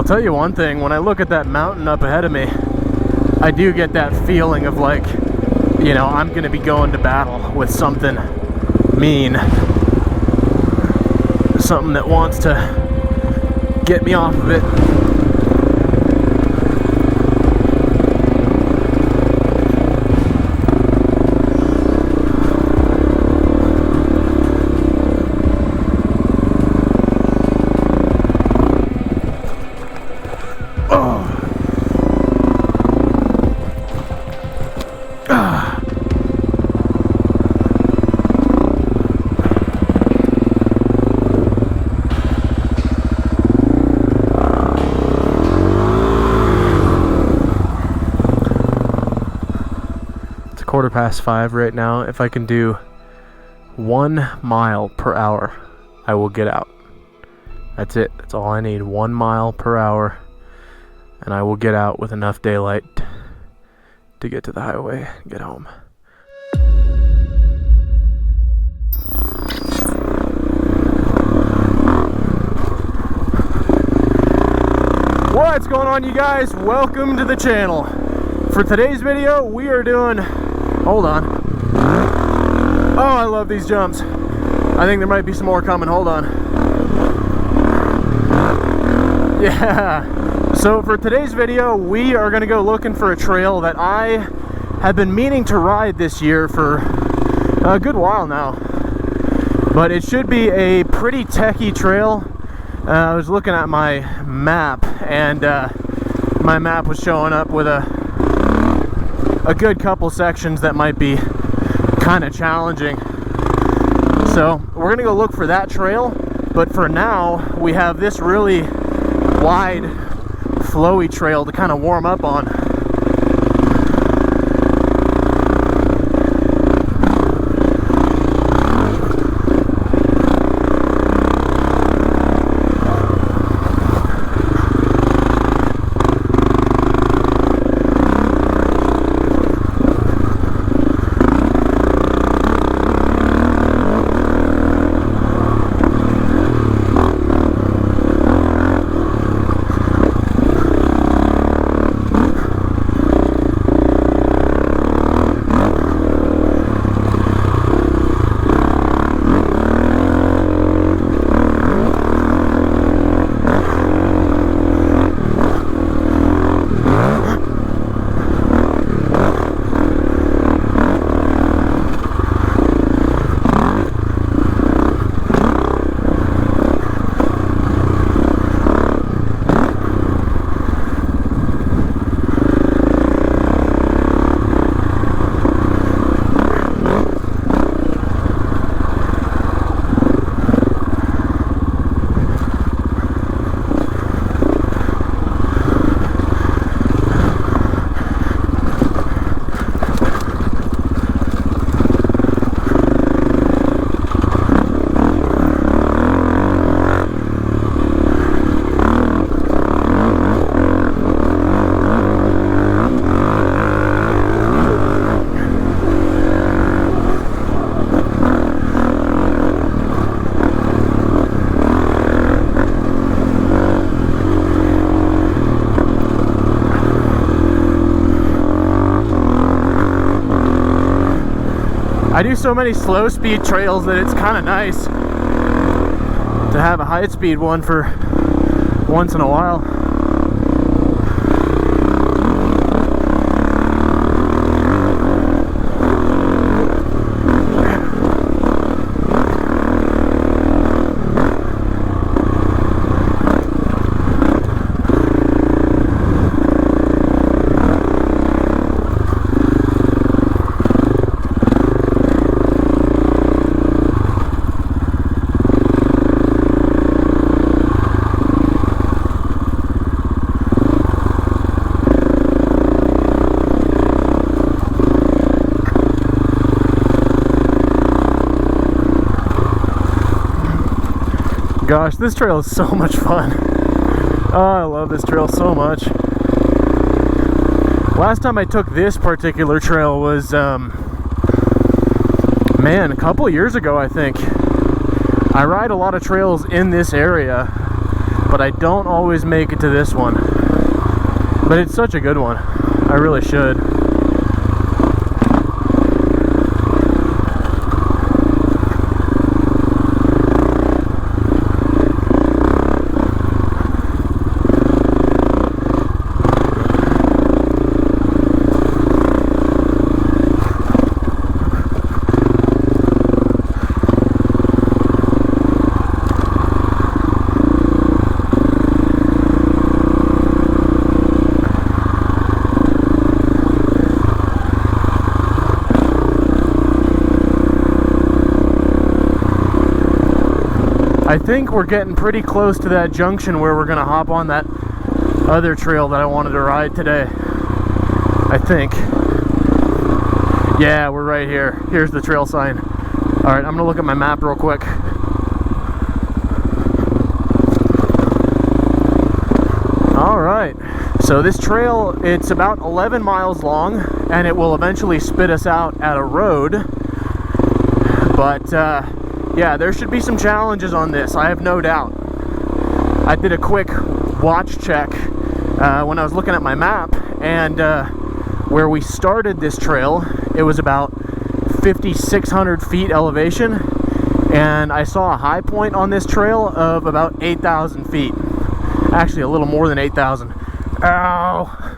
tell you one thing, when I look at that mountain up ahead of me, I do get that feeling of like, you know, I'm gonna be going to battle with something mean. Something that wants to get me off of it. Quarter past 5 right now. If I can do 1 mile per hour, I will get out. That's it. That's all I need. 1 mile per hour, and I will get out with enough daylight to get to the highway and get home. What's going on, you guys? Welcome to the channel. For today's video, we are doing... Hold on. Oh, I love these jumps. I think there might be some more coming. Hold on. Yeah. So for today's video, we are going to go looking for a trail that I have been meaning to ride this year for a good while now. But it should be a pretty techie trail. I was looking at my map, and my map was showing up with a good couple sections that might be kind of challenging. So we're gonna go look for that trail, but for now we have this really wide flowy trail to kind of warm up on. I do so many slow speed trails that it's kind of nice to have a high speed one for once in a while. Gosh, this trail is so much fun. Oh, I love this trail so much. Last time I took this particular trail was, man, a couple years ago, I think. I ride a lot of trails in this area, but but I don't always make it to this one. But it's such a good one. I really should. I think we're getting pretty close to that junction where we're gonna hop on that other trail that I wanted to ride today. I think. Yeah, we're right here. Here's the trail sign. Alright, I'm gonna look at my map real quick. Alright, so this trail, it's about 11 miles long, and it will eventually spit us out at a road. But, yeah, there should be some challenges on this, I have no doubt. I did a quick watch check when I was looking at my map, and where we started this trail, it was about 5,600 feet elevation, and I saw a high point on this trail of about 8,000 feet. Actually, a little more than 8,000. Ow!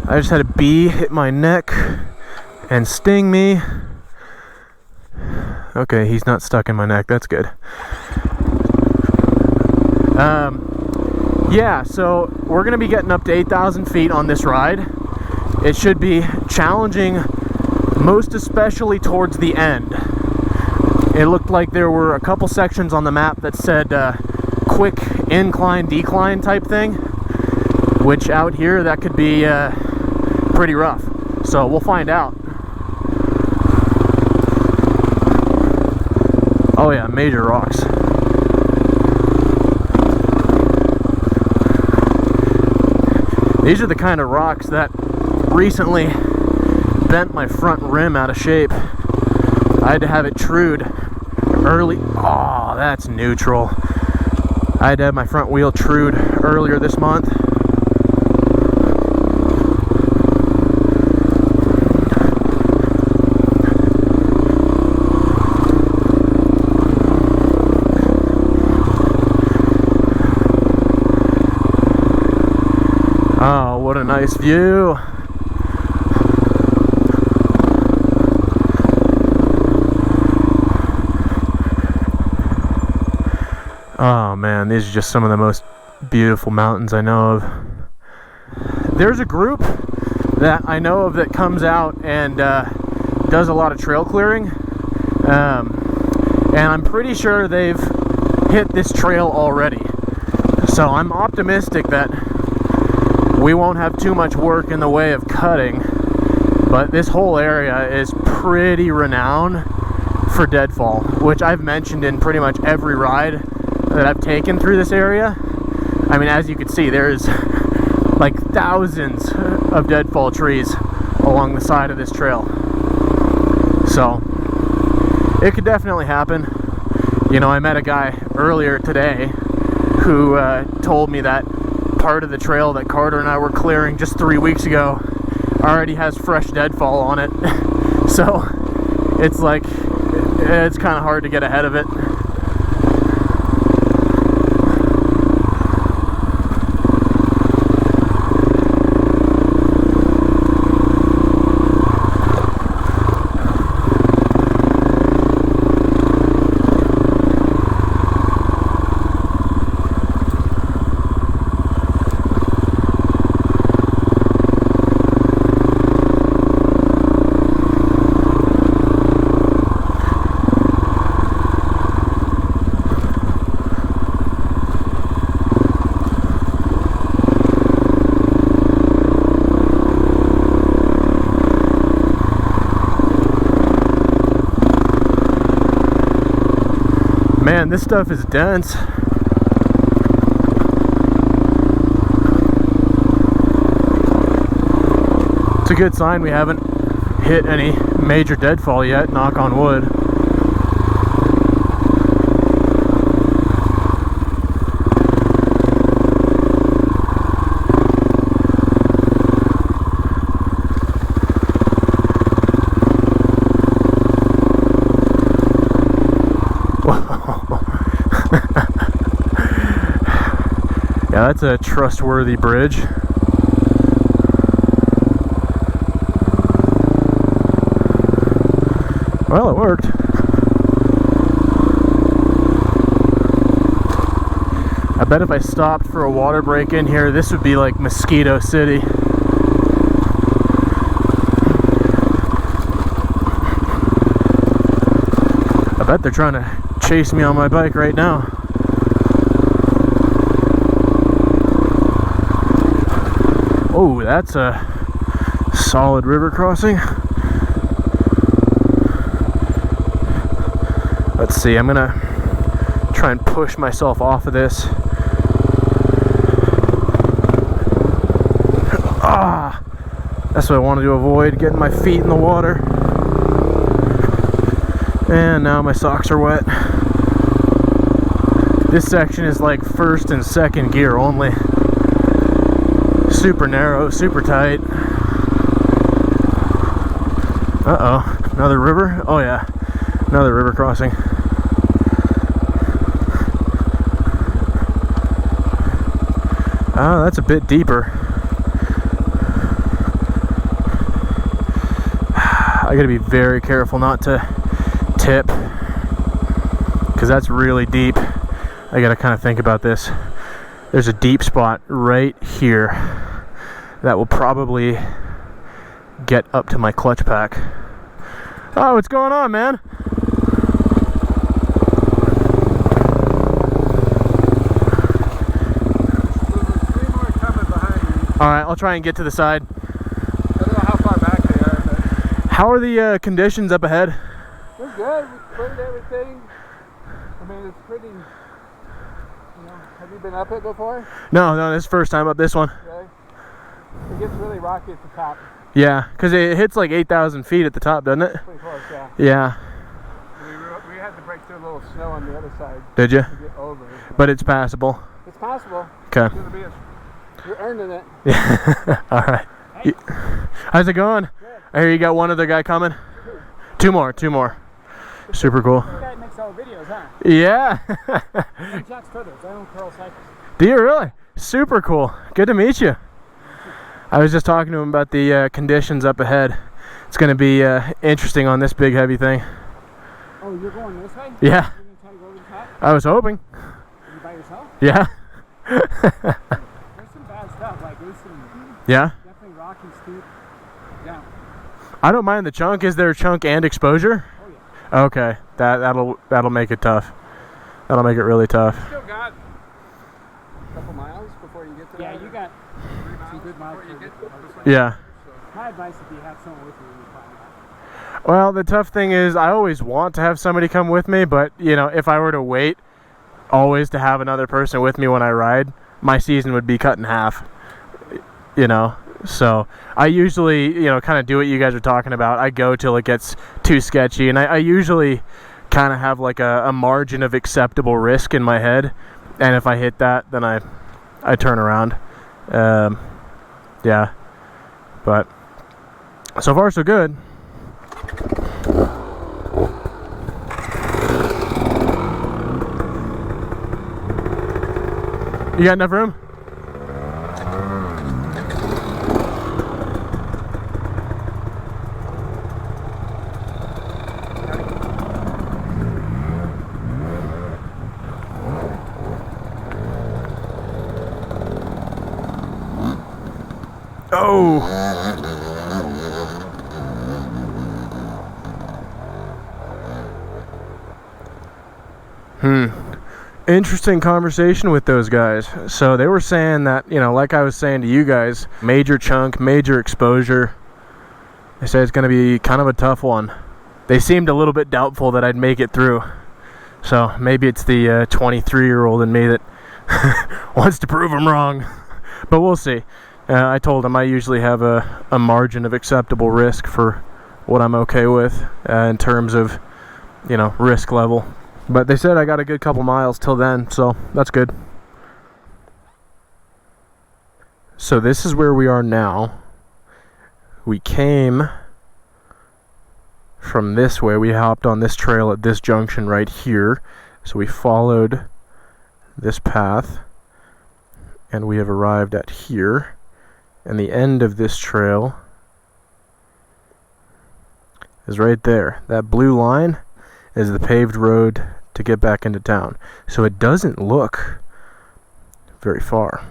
I just had a bee hit my neck and sting me. Okay, he's not stuck in my neck. That's good. Yeah, so we're going to be getting up to 8,000 feet on this ride. It should be challenging, most especially towards the end. It looked like there were a couple sections on the map that said quick incline, decline type thing, which out here that could be pretty rough. So we'll find out. Oh yeah, major rocks. These are the kind of rocks that recently bent my front rim out of shape. I had to have it trued early. Oh, that's neutral. I had to have my front wheel trued earlier this month. Oh, what a nice view. Oh man, these are just some of the most beautiful mountains I know of. There's a group that I know of that comes out and does a lot of trail clearing. And I'm pretty sure they've hit this trail already. So I'm optimistic that we won't have too much work in the way of cutting, but this whole area is pretty renowned for deadfall, which I've mentioned in pretty much every ride that I've taken through this area. I mean, as you can see, there's like thousands of deadfall trees along the side of this trail. So it could definitely happen. You know, I met a guy earlier today who told me that part of the trail that Carter and I were clearing just 3 weeks ago already has fresh deadfall on it. So it's like, it's kind of hard to get ahead of it. Man, this stuff is dense. It's a good sign we haven't hit any major deadfall yet, knock on wood. Yeah, that's a trustworthy bridge. Well, it worked. I bet if I stopped for a water break in here, this would be like Mosquito City. I bet they're trying to chase me on my bike right now. Oh, that's a solid river crossing. Let's see, I'm gonna try and push myself off of this. Ah, that's what I wanted to avoid, getting my feet in the water. And now my socks are wet. This section is like first and second gear only. Super narrow, super tight. Uh-oh, another river? Oh yeah, another river crossing. Oh, that's a bit deeper. I gotta be very careful not to tip, because that's really deep. I gotta kind of think about this. There's a deep spot right here that will probably get up to my clutch pack. Oh, what's going on, man? Alright, I'll try and get to the side. I don't know how far back they are, but... How are the conditions up ahead? They're good. We cleared everything. I mean, it's pretty... You know, have you been up it before? No, this is the first time up this one. Okay. It gets really rocky at the top. Yeah, because it hits like 8,000 feet at the top, doesn't it? Pretty close, yeah. Yeah. We had to break through a little snow on the other side. Did you? To get over. But it's passable. It's possible. Okay. You're earning it. Yeah. All right. Hey. How's it going? Good. I hear you got one other guy coming. Two more. Super cool. This guy makes all videos, huh? Yeah. I'm Jack's Photos. I own Curl Cycles. Do you really? Super cool. Good to meet you. I was just talking to him about the conditions up ahead. It's going to be interesting on this big heavy thing. Oh, you're going this way? Yeah. You're going to try to go over the top? I was hoping. Are you by yourself? Yeah. There's some bad stuff. Like, there's some... Yeah? Definitely rocky, steep. Yeah. I don't mind the chunk. Is there a chunk and exposure? Oh, yeah. Okay. That'll make it tough. That'll make it really tough. You still got a couple miles before you get to that? Yeah, you got 2 good miles before you get to that. Yeah. My advice would be have someone with you when you climb that. Well, the tough thing is I always want to have somebody come with me, but, you know, if I were to wait always to have another person with me when I ride, my season would be cut in half, you know? So I usually, you know, kind of do what you guys are talking about. I go till it gets too sketchy, and I usually kind of have like a margin of acceptable risk in my head, and if I hit that, then I turn around. Yeah, but so far so good. You got enough room? Oh! Interesting conversation with those guys. So they were saying that, you know, like I was saying to you guys, major chunk, major exposure. They said it's going to be kind of a tough one. They seemed a little bit doubtful that I'd make it through. So maybe it's the 23-year-old in me that wants to prove them wrong. But we'll see. I told them I usually have a margin of acceptable risk for what I'm okay with in terms of, you know, risk level. But they said I got a good couple miles till then, so that's good. So this is where we are now. We came from this way. We hopped on this trail at this junction right here. So we followed this path. And we have arrived at here. And the end of this trail is right there. That blue line is the paved road to get back into town. So it doesn't look very far.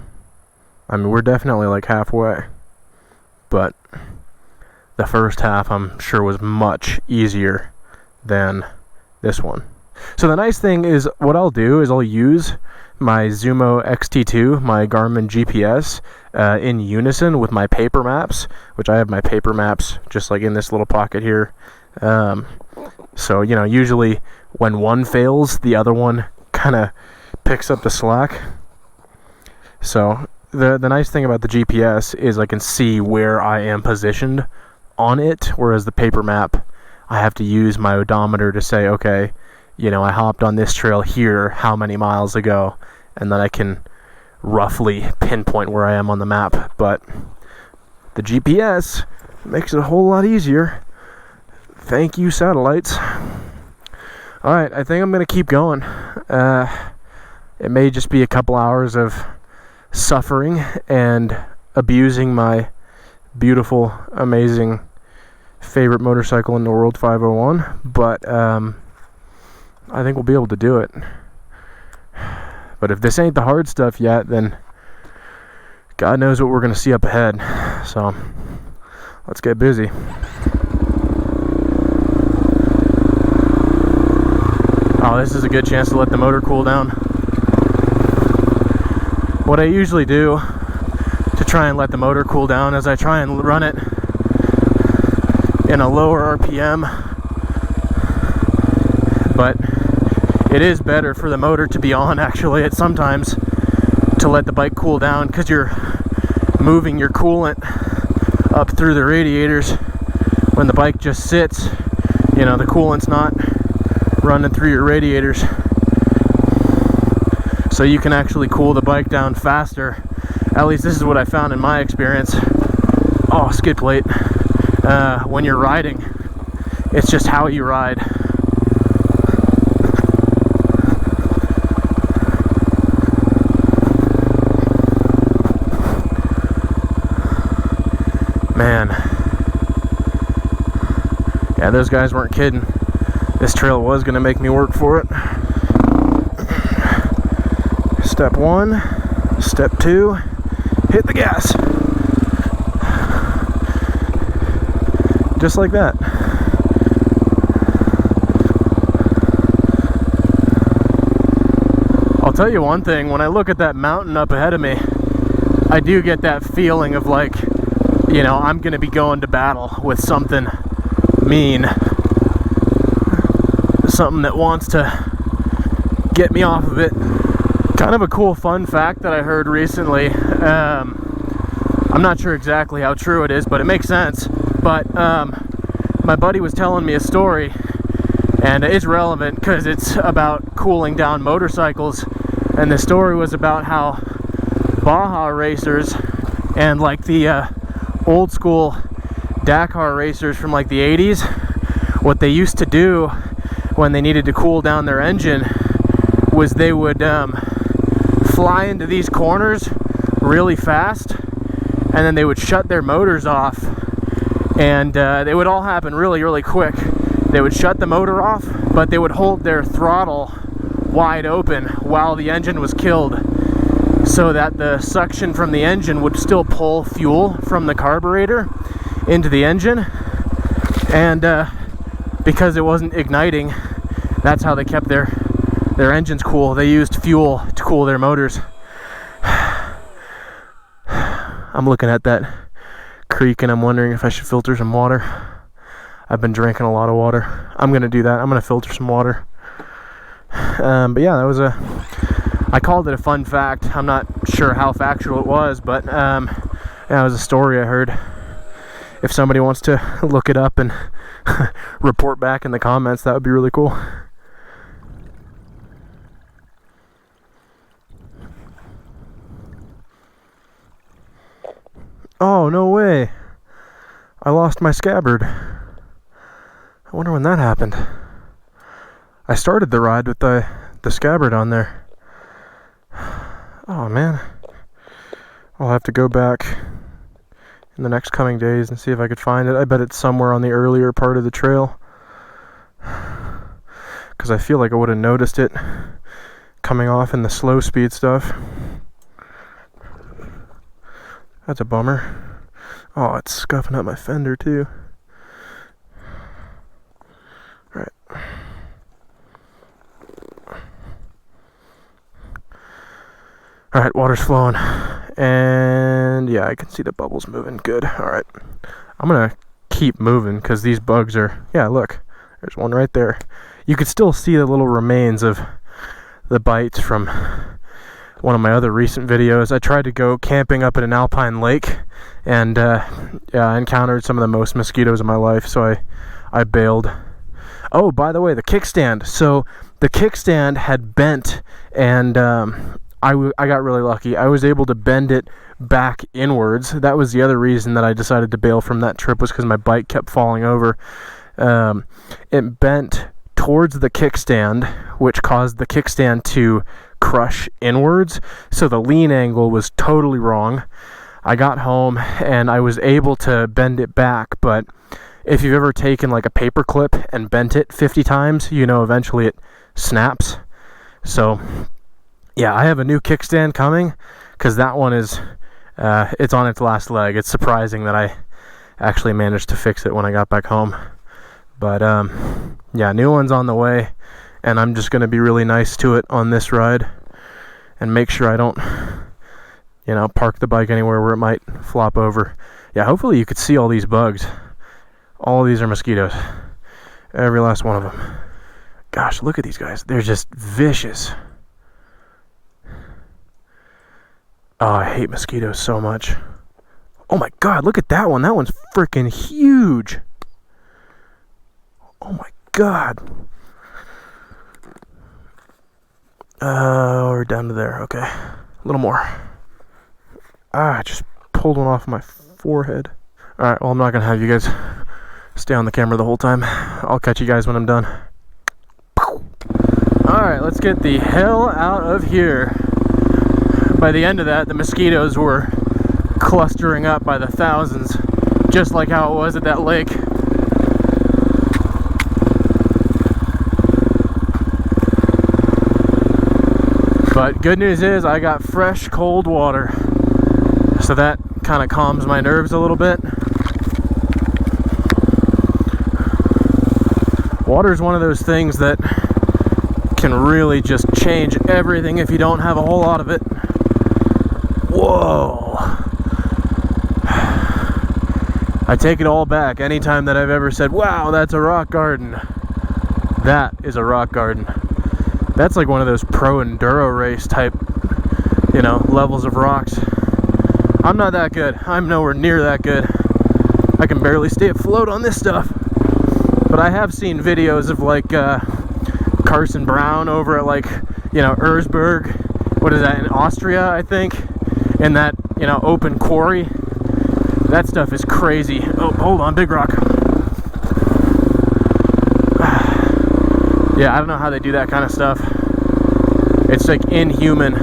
I mean, we're definitely like halfway. But the first half, I'm sure, was much easier than this one. So the nice thing is, what I'll do is I'll use my Zumo XT2, my Garmin GPS, in unison with my paper maps, which I have my paper maps just like in this little pocket here. So, you know, usually when one fails, the other one kind of picks up the slack. So the nice thing about the GPS is I can see where I am positioned on it, whereas the paper map, I have to use my odometer to say, okay, you know, I hopped on this trail here how many miles ago, and then I can roughly pinpoint where I am on the map. But the GPS makes it a whole lot easier. Thank you, satellites. Alright, I think I'm going to keep going. It may just be a couple hours of suffering and abusing my beautiful, amazing favorite motorcycle in the world, 501, but I think we'll be able to do it. But if this ain't the hard stuff yet, then God knows what we're going to see up ahead. So let's get busy. Oh, this is a good chance to let the motor cool down. What I usually do to try and let the motor cool down is I try and run it in a lower RPM, but it is better for the motor to be on, actually, at sometimes, to let the bike cool down, because you're moving your coolant up through the radiators. When the bike just sits, you know, the coolant's not running through your radiators, so you can actually cool the bike down faster. At least this is what I found in my experience. Oh, skid plate. When you're riding, it's just how you ride. Man. Yeah, those guys weren't kidding. This trail was going to make me work for it. Step 1, step 2, hit the gas. Just like that. I'll tell you one thing, when I look at that mountain up ahead of me, I do get that feeling of like, you know, I'm going to be going to battle with something mean. Something that wants to get me off of it. Kind of a cool fun fact that I heard recently. I'm not sure exactly how true it is, but it makes sense. But my buddy was telling me a story, and it's relevant because it's about cooling down motorcycles. And the story was about how Baja racers and like the old school Dakar racers from like the 80s, what they used to do when they needed to cool down their engine was they would fly into these corners really fast, and then they would shut their motors off, and they would all happen really, really quick. They would shut the motor off, but they would hold their throttle wide open while the engine was killed, so that the suction from the engine would still pull fuel from the carburetor into the engine, and because it wasn't igniting, that's how they kept their engines cool. They used fuel to cool their motors. I'm looking at that creek and I'm wondering if I should filter some water. I've been drinking a lot of water. I'm gonna do that. I'm gonna filter some water. But yeah, that was I called it a fun fact. I'm not sure how factual it was, but yeah, it was a story I heard. If somebody wants to look it up and report back in the comments, that would be really cool. Oh, no way. I lost my scabbard. I wonder when that happened. I started the ride with the scabbard on there. Oh, man. I'll have to go back in the next coming days and see if I could find it. I bet it's somewhere on the earlier part of the trail, because I feel like I would have noticed it coming off in the slow speed stuff. That's a bummer. Oh, it's scuffing up my fender too. Alright. Alright, water's flowing. And yeah, I can see the bubbles moving. Good. Alright. I'm gonna keep moving because these bugs are... Yeah, look. There's one right there. You could still see the little remains of the bites from one of my other recent videos. I tried to go camping up at an alpine lake, and yeah, I encountered some of the most mosquitoes in my life, so I bailed. Oh, by the way, the kickstand. So the kickstand had bent, and I got really lucky. I was able to bend it back inwards. That was the other reason that I decided to bail from that trip, was because my bike kept falling over. It bent towards the kickstand, which caused the kickstand to crush inwards, so the lean angle was totally wrong. I got home and I was able to bend it back, but if you've ever taken like a paper clip and bent it 50 times, you know eventually it snaps. So yeah, I have a new kickstand coming, because that one is it's on its last leg. It's surprising that I actually managed to fix it when I got back home. But yeah, new one's on the way, and I'm just going to be really nice to it on this ride and make sure I don't, you know, park the bike anywhere where it might flop over. Yeah, hopefully you could see all these bugs. All of these are mosquitoes. Every last one of them. Gosh, look at these guys. They're just vicious. Oh, I hate mosquitoes so much. Oh my god, look at that one. That one's freaking huge. Oh my god. We're down to there. Okay. A little more. I just pulled one off my forehead. Alright, well, I'm not going to have you guys stay on the camera the whole time. I'll catch you guys when I'm done. Alright, let's get the hell out of here. By the end of that, the mosquitoes were clustering up by the thousands, just like how it was at that lake. But good news is I got fresh cold water, so that kind of calms my nerves a little bit. Water is one of those things that can really just change everything if you don't have a whole lot of it. Whoa! I take it all back. Anytime that I've ever said, wow, that's a rock garden. That is a rock garden. That's like one of those pro enduro race type, you know, levels of rocks. I'm not that good. I'm nowhere near that good. I can barely stay afloat on this stuff. But I have seen videos of like Carson Brown over at like, you know, Erzberg. What is that, in Austria, I think? In that, you know, open quarry. That stuff is crazy. Oh, hold on, big rock. Yeah, I don't know how they do that kind of stuff. It's like inhuman.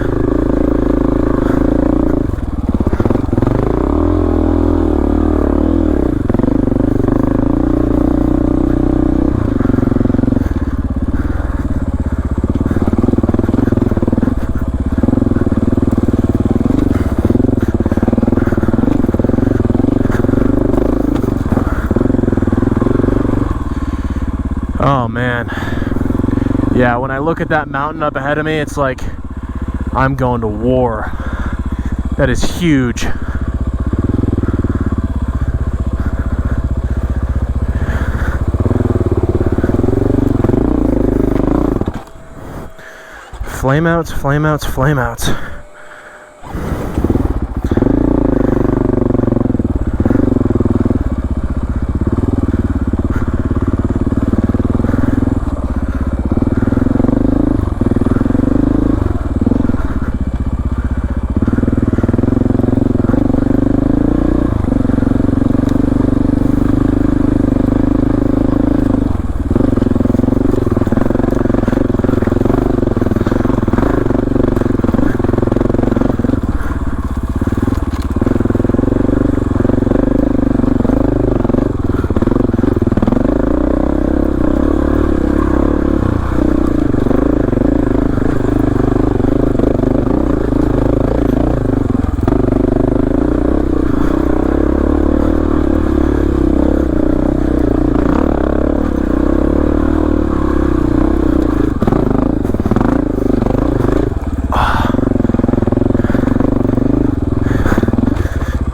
Oh man. Yeah, when I look at that mountain up ahead of me, it's like I'm going to war. That is huge. Flameouts, flameouts, flameouts.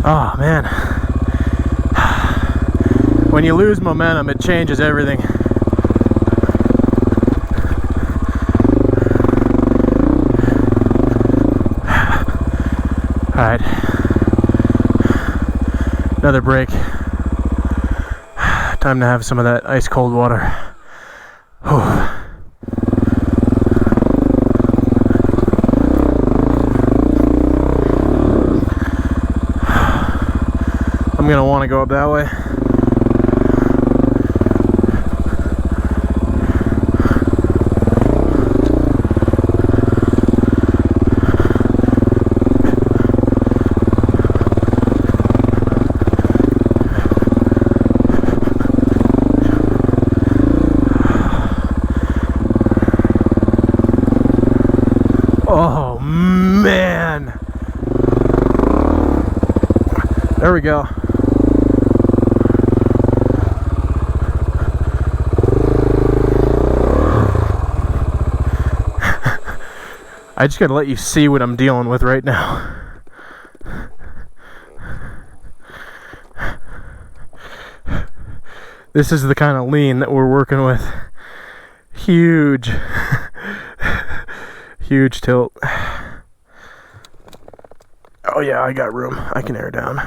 Oh man. When you lose momentum, it changes everything. Alright. Another break. Time to have some of that ice cold water. Whew. I'm gonna want to go up that way. Oh man. There we go. I just gotta let you see what I'm dealing with right now. This is the kind of lean that we're working with. Huge. Huge tilt. Oh yeah, I got room. I can air down.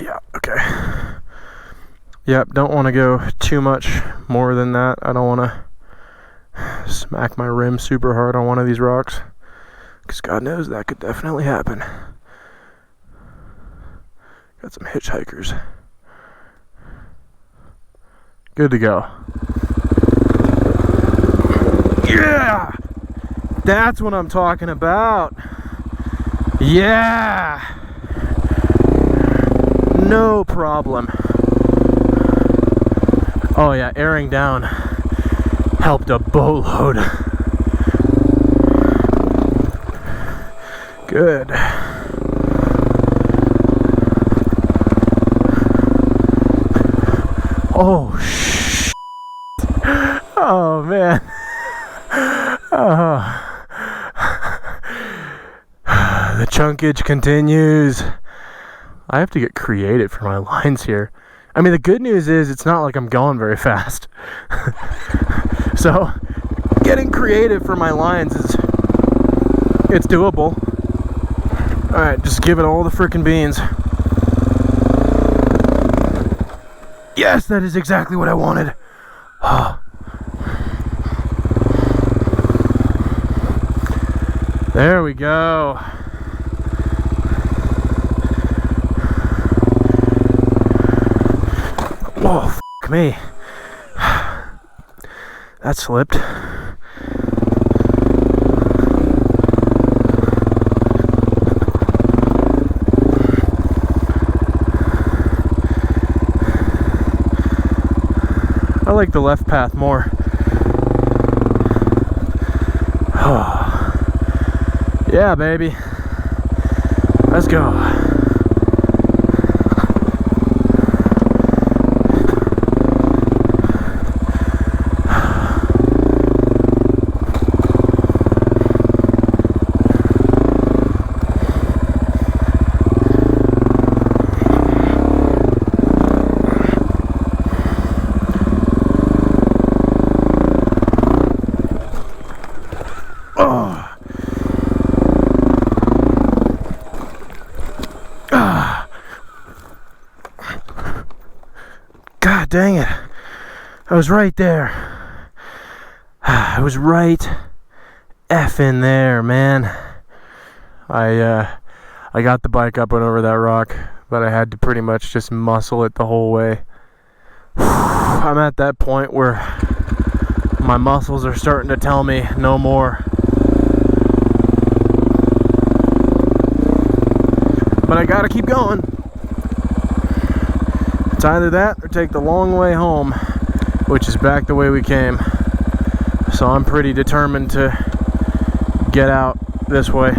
Yeah, okay. Yep, don't want to go too much more than that. I don't want to smack my rim super hard on one of these rocks, because God knows that could definitely happen. Got some hitchhikers. Good to go. Yeah! That's what I'm talking about. Yeah! No problem. Oh yeah, airing down helped a boatload. Good. Oh shit. Oh man. Oh. The chunkage continues. I have to get creative for my lines here. I mean, the good news is it's not like I'm going very fast. So, getting creative for my lines it's doable. Alright, just give it all the frickin' beans. Yes, that is exactly what I wanted. There we go. Oh, f*** me. That slipped. I like the left path more. Oh. Yeah, baby. Let's go. God dang it. I was right there. I was right effing there, man. I got the bike up and over that rock, but I had to pretty much just muscle it the whole way. I'm at that point where my muscles are starting to tell me no more. But I gotta keep going. It's either that or take the long way home, which is back the way we came. So I'm pretty determined to get out this way.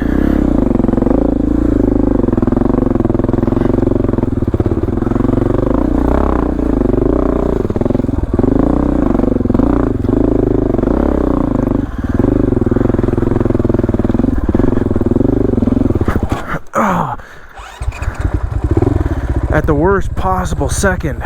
at the worst possible second.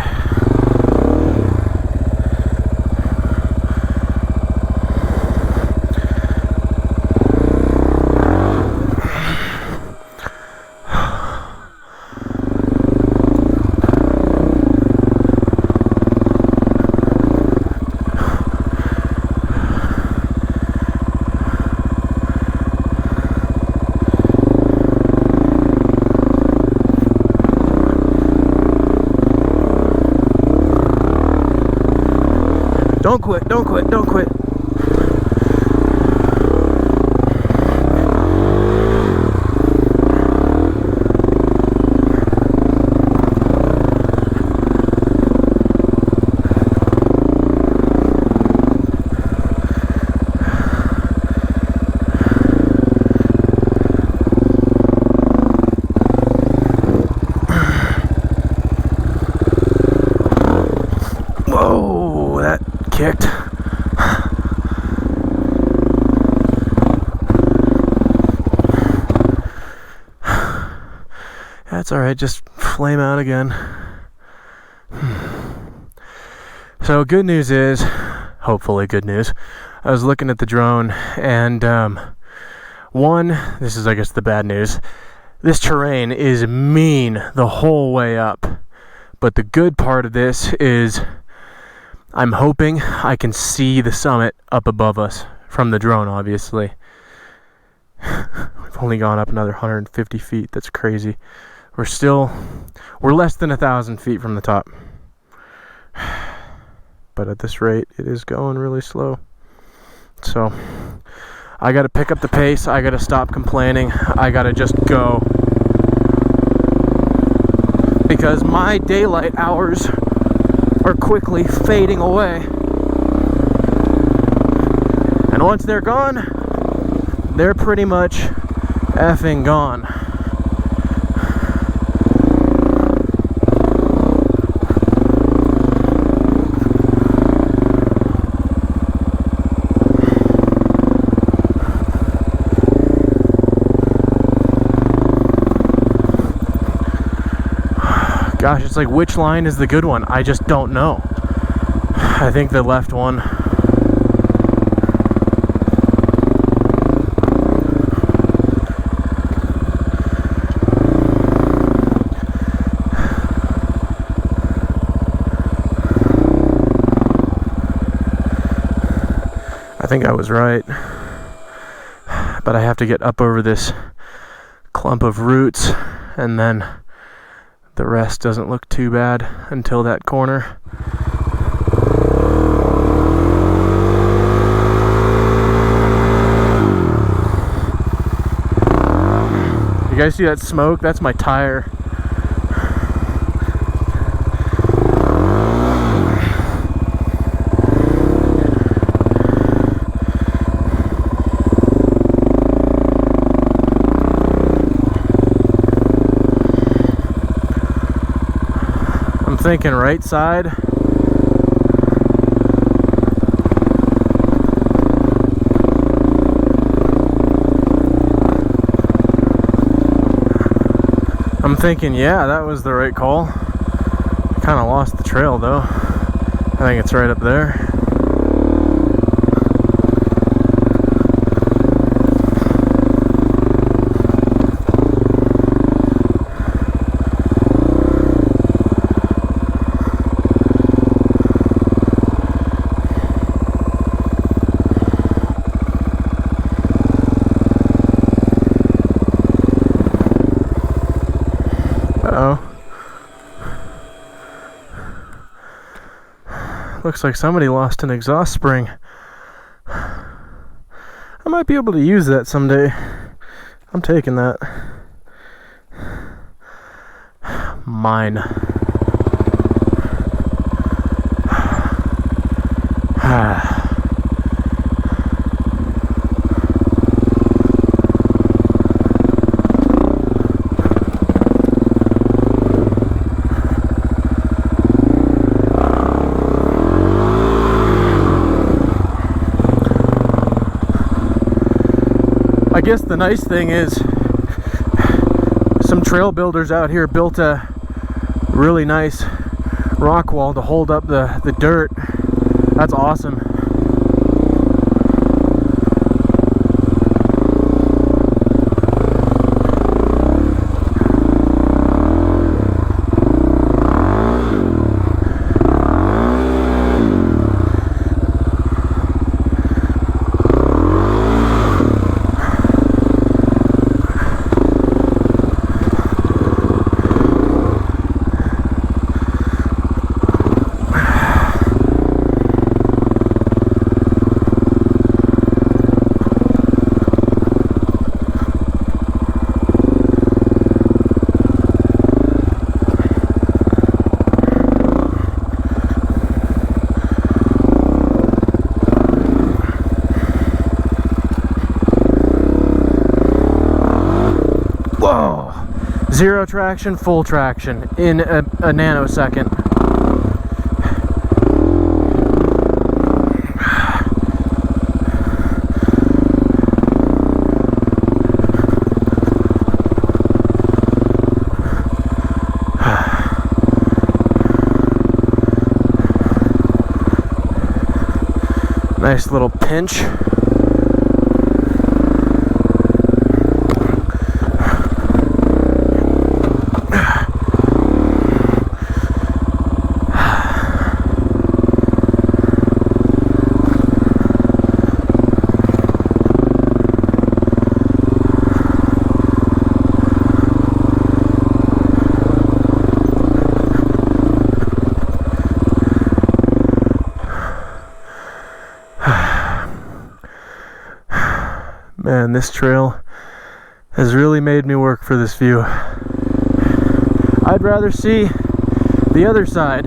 Don't quit, don't quit, don't quit. Whoa, that kicked. That's alright, just flame out again. So good news is, hopefully good news, I was looking at the drone and this is I guess the bad news, this terrain is mean the whole way up. But the good part of this is I'm hoping I can see the summit up above us from the drone, obviously. We've only gone up another 150 feet. That's crazy. We're less than 1,000 feet from the top. But at this rate, it is going really slow. So I got to pick up the pace. I got to stop complaining. I got to just go. Because my daylight hours are quickly fading away. And once they're gone, they're pretty much effing gone. Gosh, it's like, which line is the good one? I just don't know. I think the left one. I think I was right. But I have to get up over this clump of roots, and then the rest doesn't look too bad until that corner. You guys see that smoke? That's my tire. Thinking right side. I'm thinking, yeah, that was the right call. Kind of lost the trail though. I think it's right up there. Looks like somebody lost an exhaust spring. I might be able to use that someday. I'm taking that. Mine. I guess the nice thing is some trail builders out here built a really nice rock wall to hold up the dirt. That's awesome. Whoa! Zero traction, full traction in a nanosecond. Nice little pinch. Man, this trail has really made me work for this view. I'd rather see the other side.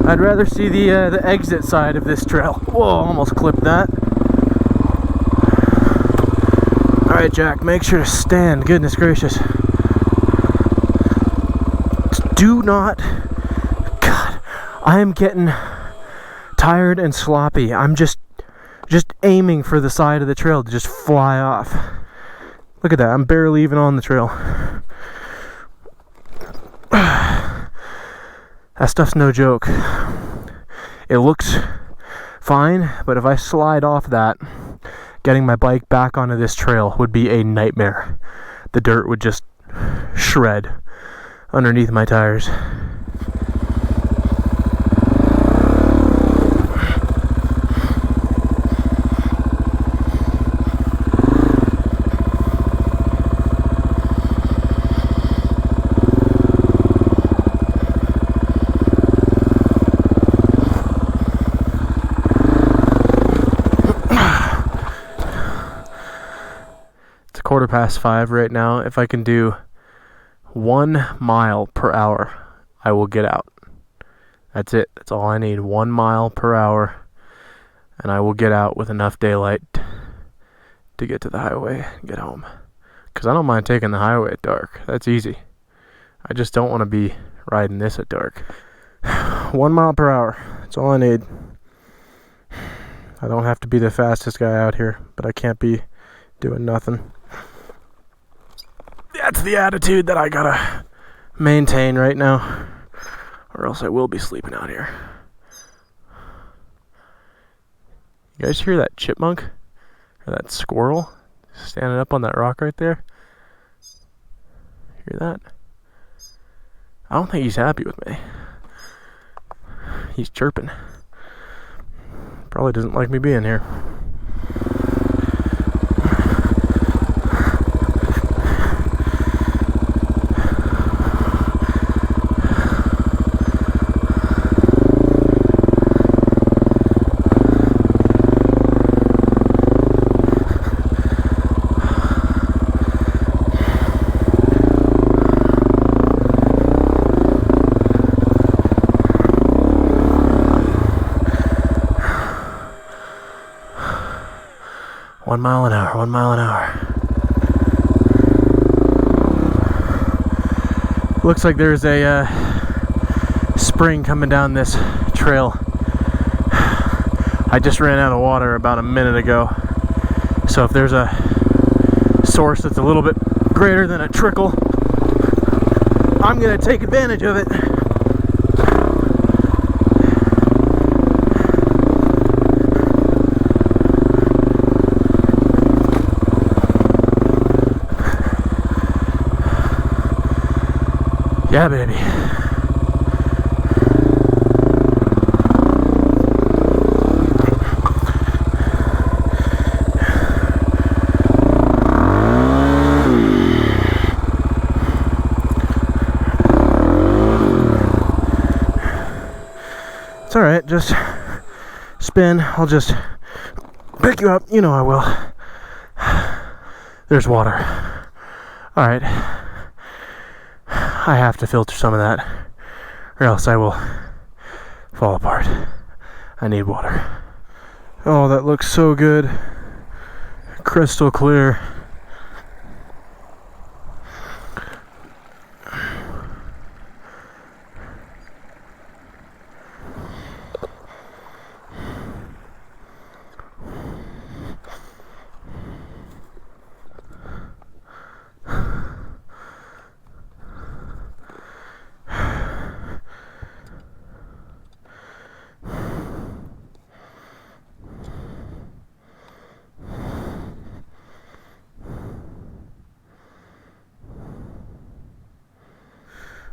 I'd rather see the exit side of this trail. Whoa, almost clipped that. Alright, Jack, make sure to stand. Goodness gracious. Do not... God, I am getting tired and sloppy. I'm just aiming for the side of the trail to just fly off. Look at that, I'm barely even on the trail. That stuff's no joke. It looks fine, but if I slide off that, getting my bike back onto this trail would be a nightmare. The dirt would just shred underneath my tires. It's 5:15 right now. If I can do 1 mile per hour, I will get out. That's it. That's all I need. 1 mile per hour, and I will get out with enough daylight to get to the highway and get home. Because I don't mind taking the highway at dark. That's easy. I just don't want to be riding this at dark. 1 mile per hour. That's all I need. I don't have to be the fastest guy out here, but I can't be doing nothing. That's the attitude that I gotta maintain right now, or else I will be sleeping out here. You guys hear that chipmunk? Or that squirrel standing up on that rock right there? Hear that? I don't think he's happy with me. He's chirping. Probably doesn't like me being here. One mile an hour, 1 mile an hour. Looks like there's a spring coming down this trail. I just ran out of water about a minute ago. So if there's a source that's a little bit greater than a trickle, I'm gonna take advantage of it. Yeah, baby. It's alright, just spin. I'll just pick you up. You know I will. There's water. Alright. I have to filter some of that, or else I will fall apart. I need water. Oh, that looks so good. Crystal clear.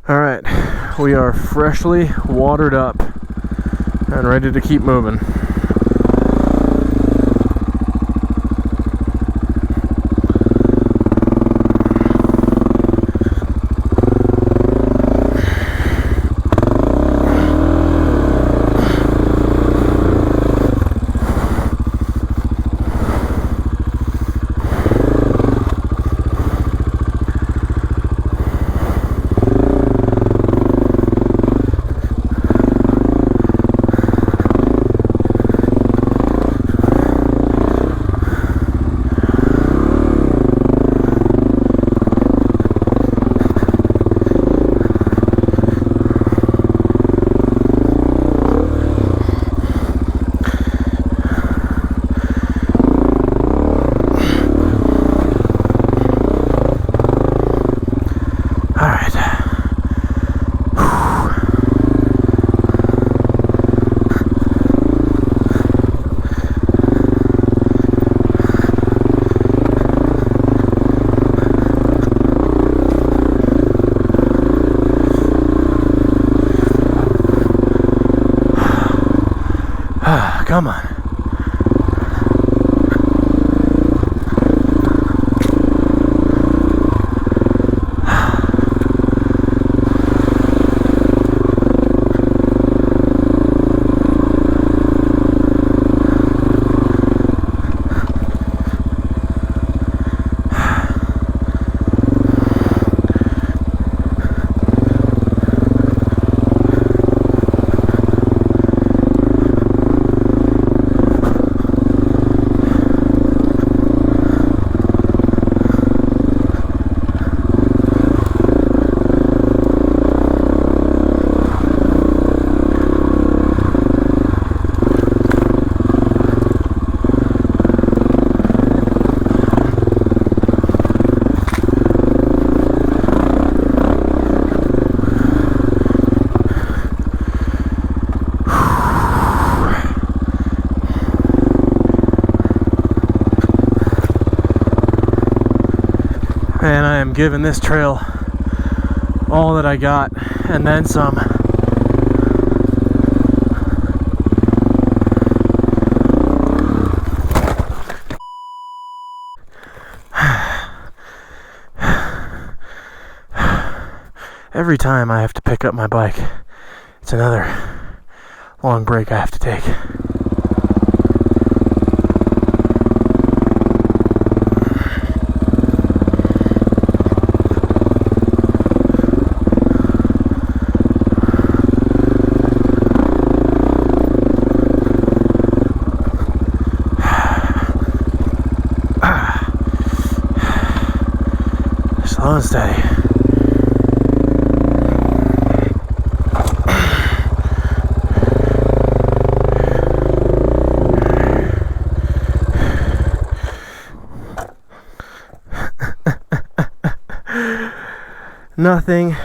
Alright, we are freshly watered up and ready to keep moving. Come on. And I am giving this trail all that I got and then some. Every time I have to pick up my bike, it's another long break I have to take. Slow and steady. Nothing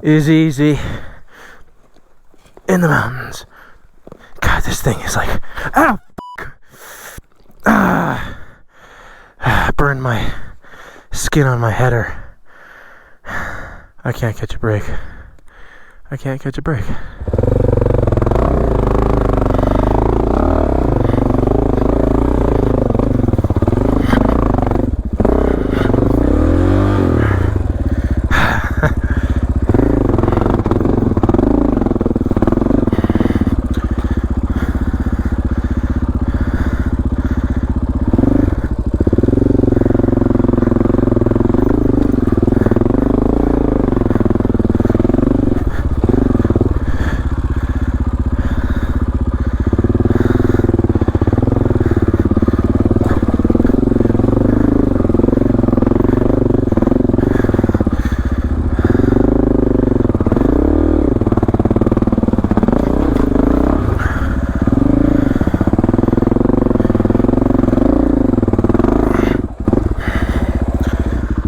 is easy in the mountains. God, this thing is like, ow, burned my skin on my header. I can't catch a break. I can't catch a break.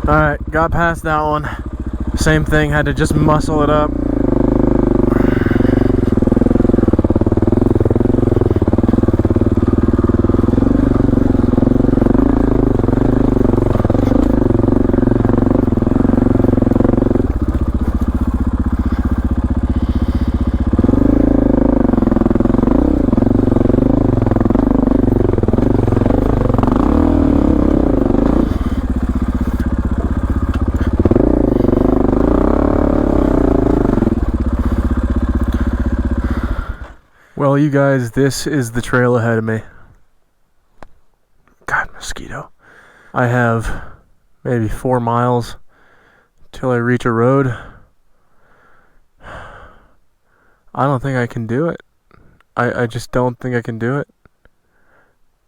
Alright, got past that one. Same thing, had to just muscle it up. Well, you guys, this is the trail ahead of me. God, mosquito. I have maybe 4 miles till I reach a road. I don't think I can do it. I just don't think I can do it.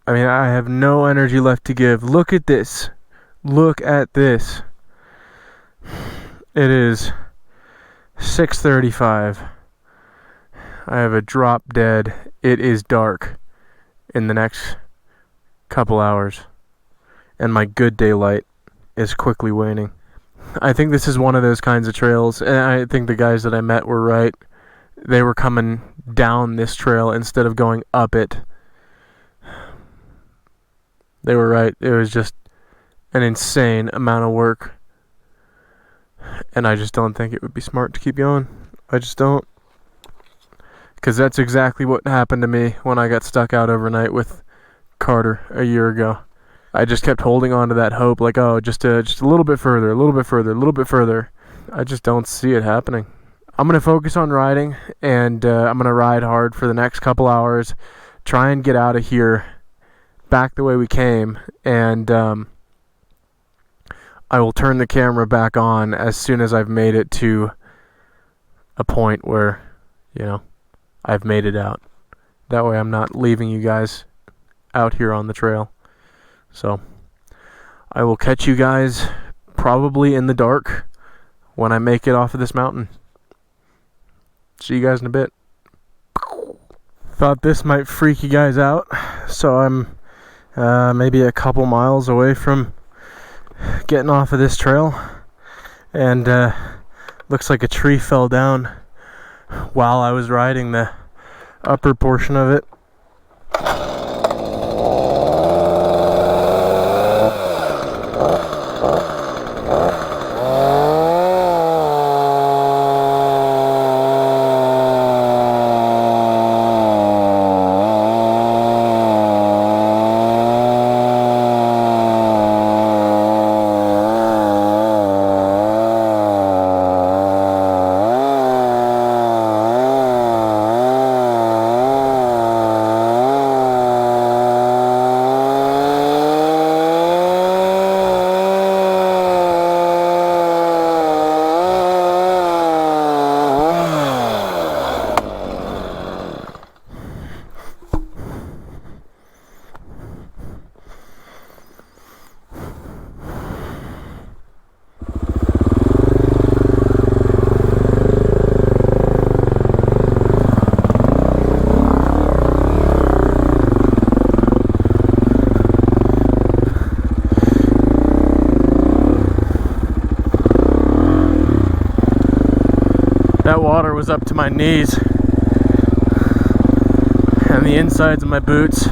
I mean, I have no energy left to give. Look at this. Look at this. It is 6:35. I have a drop dead. It is dark in the next couple hours, and my good daylight is quickly waning. I think this is one of those kinds of trails, and I think the guys that I met were right. They were coming down this trail instead of going up it. They were right. It was just an insane amount of work, and I just don't think it would be smart to keep going. I just don't. Because that's exactly what happened to me when I got stuck out overnight with Carter a year ago. I just kept holding on to that hope, like, oh, just a little bit further, a little bit further, a little bit further. I just don't see it happening. I'm going to focus on riding, and I'm going to ride hard for the next couple hours, try and get out of here back the way we came, and I will turn the camera back on as soon as I've made it to a point where, you know, I've made it out. That way I'm not leaving you guys out here on the trail. So I will catch you guys probably in the dark when I make it off of this mountain. See you guys in a bit. Thought this might freak you guys out. So I'm maybe a couple miles away from getting off of this trail. And looks like a tree fell down while I was riding the upper portion of it. That water was up to my knees, and the insides of my boots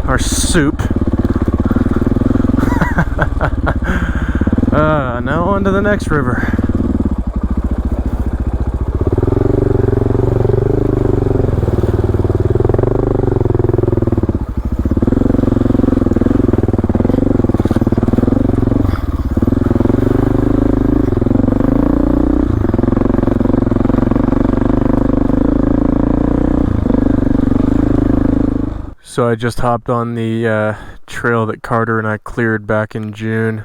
are soup. Now on to the next river. So I just hopped on the trail that Carter and I cleared back in June.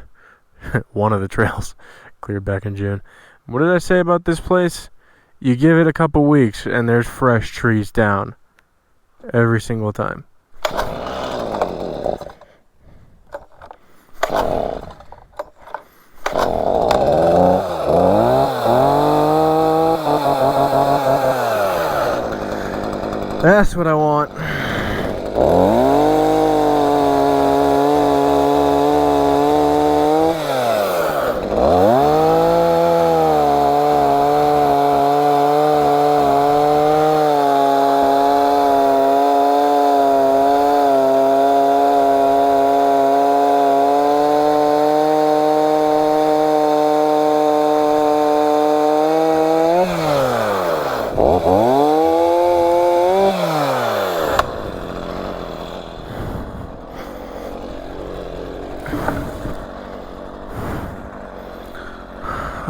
One of the trails cleared back in June. What did I say about this place? You give it a couple weeks and there's fresh trees down every single time. That's what I want.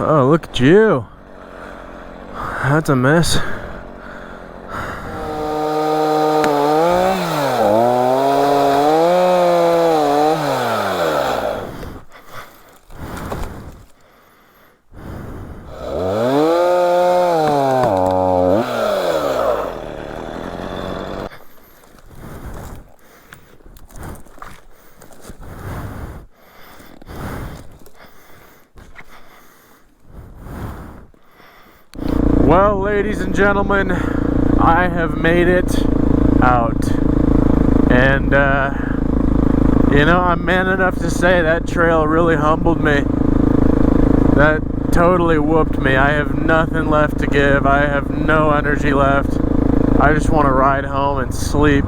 Oh, look at you. That's a mess. Well, ladies and gentlemen, I have made it out. And, you know, I'm man enough to say that trail really humbled me. That totally whooped me. I have nothing left to give. I have no energy left. I just want to ride home and sleep.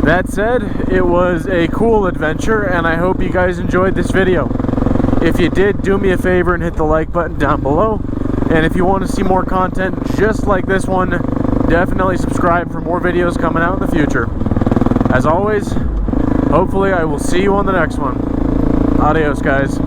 That said, it was a cool adventure, and I hope you guys enjoyed this video. If you did, do me a favor and hit the like button down below. And if you want to see more content just like this one, definitely subscribe for more videos coming out in the future. As always, hopefully I will see you on the next one. Adios, guys.